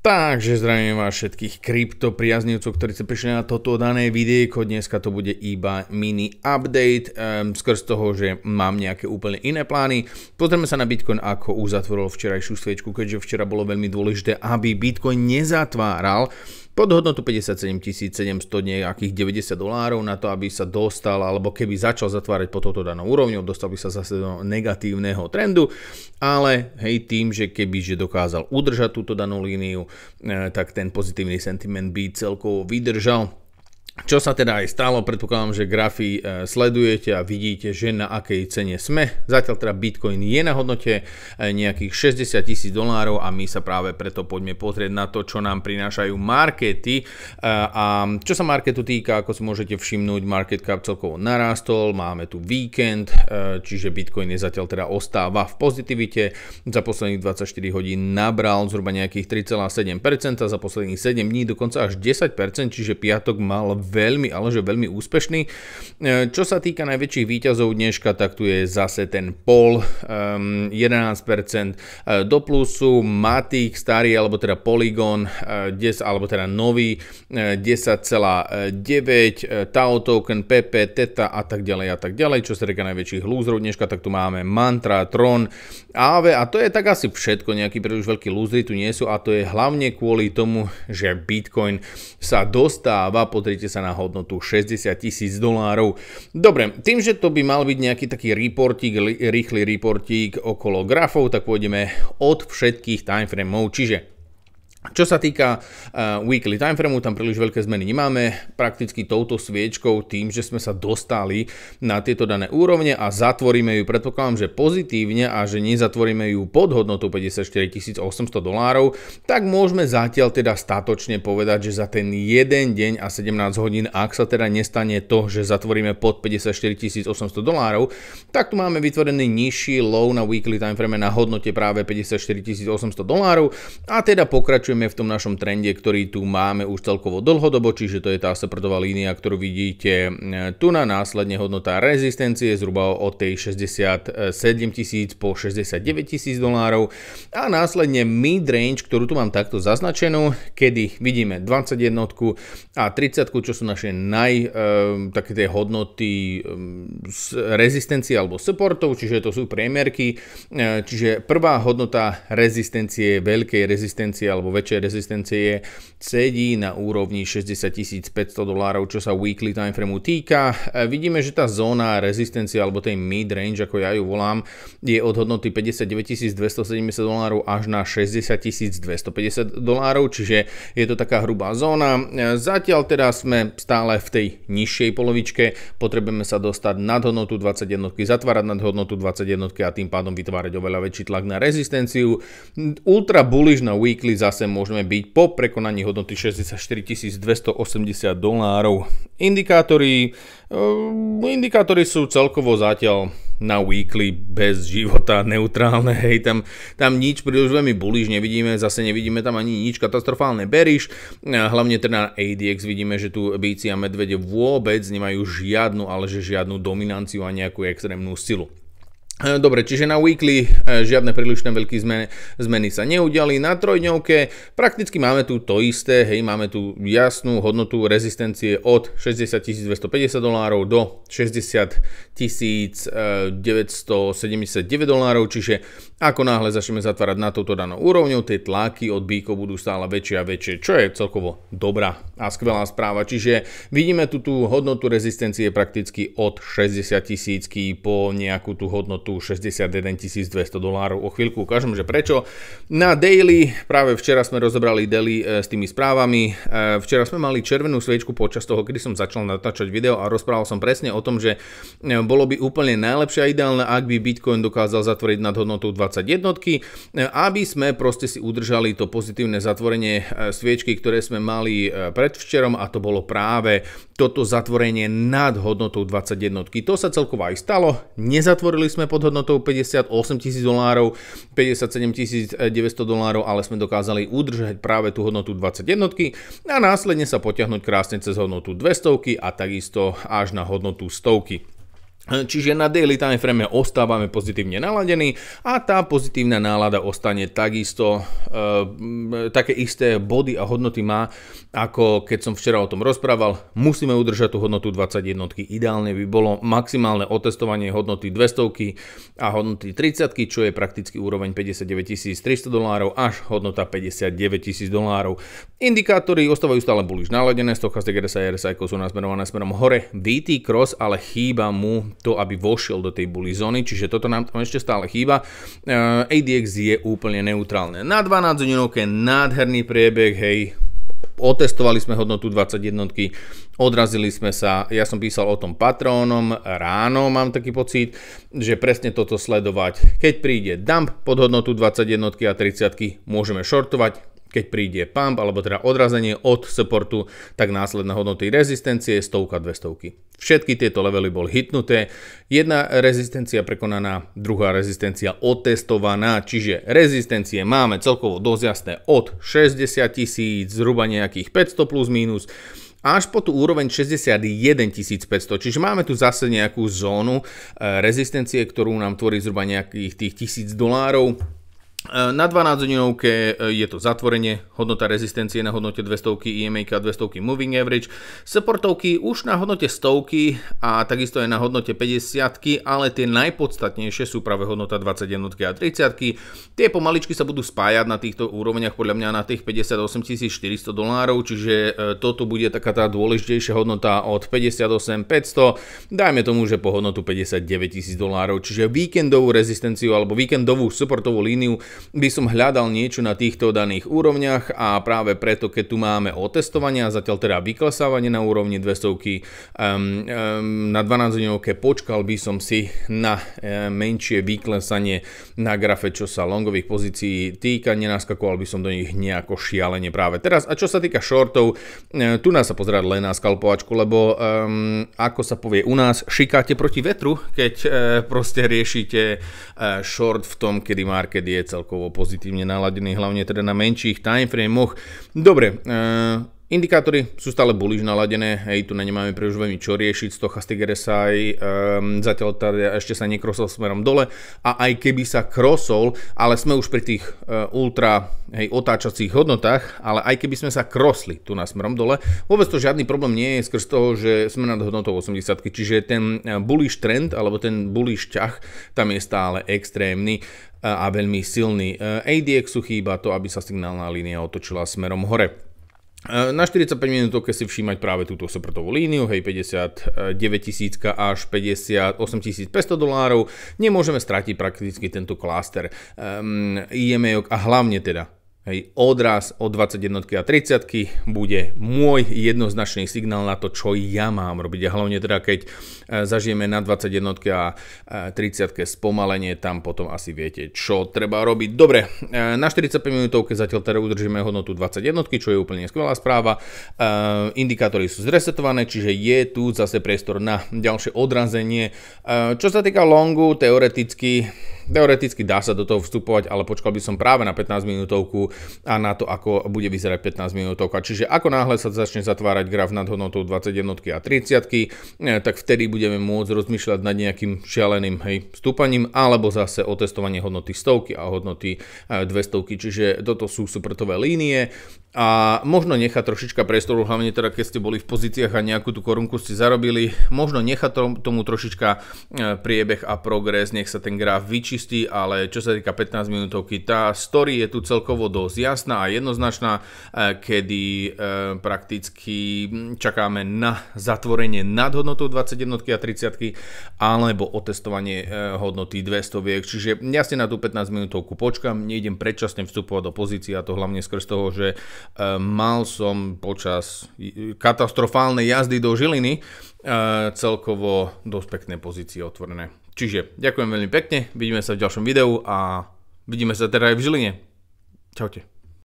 Takže zdravím vás všetkých kryptopriaznivcov, ktorí sa prišli na toto dané videjko. Dneska to bude iba mini update, skrz toho, že mám nejaké úplne iné plány. Pozrieme sa na Bitcoin, ako uzatvoril včerajšiu sviečku, keďže včera bolo veľmi dôležité, aby Bitcoin nezatváral pod hodnotu 57 700 nejakých $90 na to, aby sa dostal, alebo keby začal zatvárať pod touto danou úrovňou, dostal by sa zase do negatívneho trendu, ale hej, tým, že kebyže dokázal udržať túto danú líniu, tak ten pozitívny sentiment by celkovo vydržal. Čo sa teda aj stalo, predpokladám, že grafy sledujete a vidíte, že na akej cene sme. Zatiaľ teda Bitcoin je na hodnote nejakých $60 000 a my sa práve preto poďme pozrieť na to, čo nám prinášajú markety. A čo sa marketu týka, ako si môžete všimnúť, market cap celkovo narástol, máme tu víkend, čiže Bitcoin je zatiaľ teda ostáva v pozitivite. Za posledných 24 hodín nabral zhruba nejakých 3,7%, za posledných 7 dní dokonca až 10%, čiže piatok mal veľmi, ale že veľmi úspešný. Čo sa týka najväčších výťazov dneška, tak tu je zase ten Pol, 11% do plusu, Matic starý, alebo teda Polygon, 10, alebo teda nový, 10,9, Tau token, PP, Theta a tak ďalej. Čo sa týka najväčších lúzrov dneška, tak tu máme Mantra, Tron, Aave a to je tak asi všetko, nejaký príliš veľký lúzry tu nie sú a to je hlavne kvôli tomu, že Bitcoin sa dostáva, pozrite sa na hodnotu $60 000. Dobre, tým, že to by mal byť nejaký taký reportík, rýchly reportík okolo grafov, tak pôjdeme od všetkých timeframeov, čiže čo sa týka weekly timeframeu, tam príliš veľké zmeny nemáme. Prakticky touto sviečkou, tým, že sme sa dostali na tieto dané úrovne a zatvoríme ju, predpokladám, že pozitívne a že nezatvoríme ju pod hodnotou $54 800, tak môžeme zatiaľ teda statočne povedať, že za ten jeden deň a 17 hodín, ak sa teda nestane to, že zatvoríme pod $54 800, tak tu máme vytvorený nižší low na weekly timeframe na hodnote práve $54 800 a teda pokračujeme v tom našom trende, ktorý tu máme už celkovo dlhodobo, čiže to je tá supportová línia, ktorú vidíte tu na následne hodnota rezistencie zhruba od tej 67 000 po $69 000 a následne midrange, ktorú tu mám takto zaznačenú, kedy vidíme 21 a 30, čo sú naše také tie hodnoty rezistencie alebo supportov, čiže to sú priemerky, čiže prvá hodnota rezistencie, veľkej rezistencie alebo väčšej rezistencie sedí na úrovni $60 500, čo sa weekly timeframeu týka. Vidíme, že tá zóna rezistencie alebo tej mid-range, ako ja ju volám, je od hodnoty $59 270 až na $60 250, čiže je to taká hrubá zóna. Zatiaľ teda sme stále v tej nižšej polovičke, potrebujeme sa dostať nad hodnotu 21, zatvárať nad hodnotu 21 a tým pádom vytvárať oveľa väčší tlak na rezistenciu. Ultra bullish na weekly zase môžeme byť po prekonaní hodnoty $64 280. Indikátory sú celkovo zatiaľ na weekly bez života, neutrálne, hej, tam nič príliš veľmi bullish nevidíme, zase nevidíme tam ani nič katastrofálne bearish, hlavne teda na ADX vidíme, že tu býci a medvede vôbec nemajú žiadnu, ale že žiadnu dominanciu a nejakú extrémnu silu. Dobre, čiže na weekly žiadne prílišné veľké zmeny sa neudiali. Na trojdňovke prakticky máme tu to isté, hej, máme tu jasnú hodnotu rezistencie od $60 250 do $60 979, čiže ako náhle začneme zatvárať na touto danou úrovňou, tie tlaky od bíkov budú stále väčšie a väčšie, čo je celkovo dobrá a skvelá správa. Čiže vidíme tu tú hodnotu rezistencie prakticky od 60 000 po nejakú tú hodnotu $61 200. O chvíľku ukážem, že prečo. Na daily, práve včera sme rozobrali daily s tými správami. Včera sme mali červenú sviečku počas toho, kedy som začal natáčať video a rozprával som presne o tom, že bolo by úplne najlepšie a ideálne, ak by Bitcoin dokázal zatvoriť nad hodnotou 21, aby sme proste si udržali to pozitívne zatvorenie sviečky, ktoré sme mali predvčerom, a to bolo práve toto zatvorenie nad hodnotou 21. To sa celkovo aj stalo. Nezatvorili sme pod hodnotou $58 000, $57 900, ale sme dokázali udržať práve tú hodnotu 21 a následne sa potiahnuť krásne cez hodnotu 200 a takisto až na hodnotu 100. Čiže na daily time frame ostávame pozitívne naladení a tá pozitívna nálada ostane takisto, také isté body a hodnoty má, ako keď som včera o tom rozprával. Musíme udržať tú hodnotu 21. Ideálne by bolo maximálne otestovanie hodnoty 200 a hodnoty 30, čo je prakticky úroveň $59 300 až hodnota $59 000. Indikátory ostávajú stále bullish naladené, stochastic RSI, RSI sú nasmerované smerom hore, VT Cross, ale chýba mu to, aby vošiel do tej bully zóny, čiže toto nám tam ešte stále chýba. ADX je úplne neutrálne. Na 12 hodinovke nádherný priebeh, hej, otestovali sme hodnotu 21, odrazili sme sa, ja som písal o tom patrónom, ráno mám taký pocit, že presne toto sledovať. Keď príde dump pod hodnotu 21 a 30, môžeme shortovať. Keď príde pump, alebo teda odrazenie od supportu, tak následné hodnoty rezistencie 100, 200. Všetky tieto levely boli hitnuté. Jedna rezistencia prekonaná, druhá rezistencia otestovaná, čiže rezistencie máme celkovo dosť jasné od 60 000, zhruba nejakých 500 plus minus, až po tú úroveň 61 500, čiže máme tu zase nejakú zónu rezistencie, ktorú nám tvorí zhruba nejakých tých $1000. Na 12 hodinovke je to zatvorenie, hodnota rezistencie na hodnote 200, EMA 200 moving average, supportovky už na hodnote 100 a takisto aj na hodnote 50, ale tie najpodstatnejšie sú práve hodnota 21 a 30. Tie pomaličky sa budú spájať na týchto úrovniach podľa mňa na tých $58 400, čiže toto bude taká tá dôležitejšia hodnota od 58 500, dajme tomu, že po hodnotu $59 000, čiže víkendovú rezistenciu alebo víkendovú supportovú líniu by som hľadal niečo na týchto daných úrovniach a práve preto, keď tu máme otestovania, zatiaľ teda vyklesávanie na úrovni 200, na 12 hodinovke počkal by som si na menšie vyklesanie na grafe, čo sa longových pozícií týka, nenaskakoval by som do nich nejako šialene práve teraz. A čo sa týka shortov, tu nás sa pozerať len na skalpovačku, lebo ako sa povie u nás, šikáte proti vetru, keď proste riešite short v tom, kedy market je celkovo pozitívne naladený, hlavne teda na menších timeframoch. Dobre, indikátory sú stále bullish naladené, hej, tu nemáme pre už veľmi čo riešiť, stochastic RSI zatiaľ teda ešte sa nekrosol smerom dole a aj keby sa krosol, ale sme už pri tých ultra otáčacích hodnotách, ale aj keby sme sa krosli tu na smerom dole, vôbec to žiadny problém nie je skrz toho, že sme nad hodnotou 80, čiže ten bullish trend alebo ten bullish ťah tam je stále extrémny a veľmi silný. ADX chýba to, aby sa signálna línia otočila smerom hore. Na 45 minútovke si všímať práve túto supportovú líniu, hej, 59 000 až 58 500 $. Nemôžeme stratiť prakticky tento klaster EMA a hlavne teda hej, odraz od 21 a 30 bude môj jednoznačný signál na to, čo ja mám robiť. A hlavne teda, keď zažijeme na 21 a 30 spomalenie, tam potom asi viete, čo treba robiť. Dobre, na 45 minútovke zatiaľ teda udržíme hodnotu 21, čo je úplne skvelá správa. Indikátory sú zresetované, čiže je tu zase priestor na ďalšie odrazenie. Čo sa týka longu, teoreticky dá sa do toho vstupovať, ale počkal by som práve na 15 minútovku a na to, ako bude vyzerať 15 minútovka. Čiže ako náhle sa začne zatvárať graf nad hodnotou 21 a 30, tak vtedy budeme môcť rozmýšľať nad nejakým šialeným vstúpaním alebo zase o testovanie hodnoty 100 a hodnoty 200. Čiže toto sú supportové línie a možno nechať trošička priestoru, hlavne teda keď ste boli v pozíciách a nejakú tú korunku ste zarobili, možno nechať tomu trošička priebeh a progres, nech sa ten graf vyčistí, ale čo sa týka 15 minútovky, tá story je tu celkovo dosť jasná a jednoznačná, kedy prakticky čakáme na zatvorenie nad hodnotou 21 a 30 alebo otestovanie hodnoty 200, čiže ja si na tú 15 minútovku počkam, nejdem predčasne vstupovať do pozície a to hlavne skrz toho, že mal som počas katastrofálnej jazdy do Žiliny celkovo dosť pekné pozície otvorené. Čiže ďakujem veľmi pekne, vidíme sa v ďalšom videu a vidíme sa teda aj v Žiline. Čaute.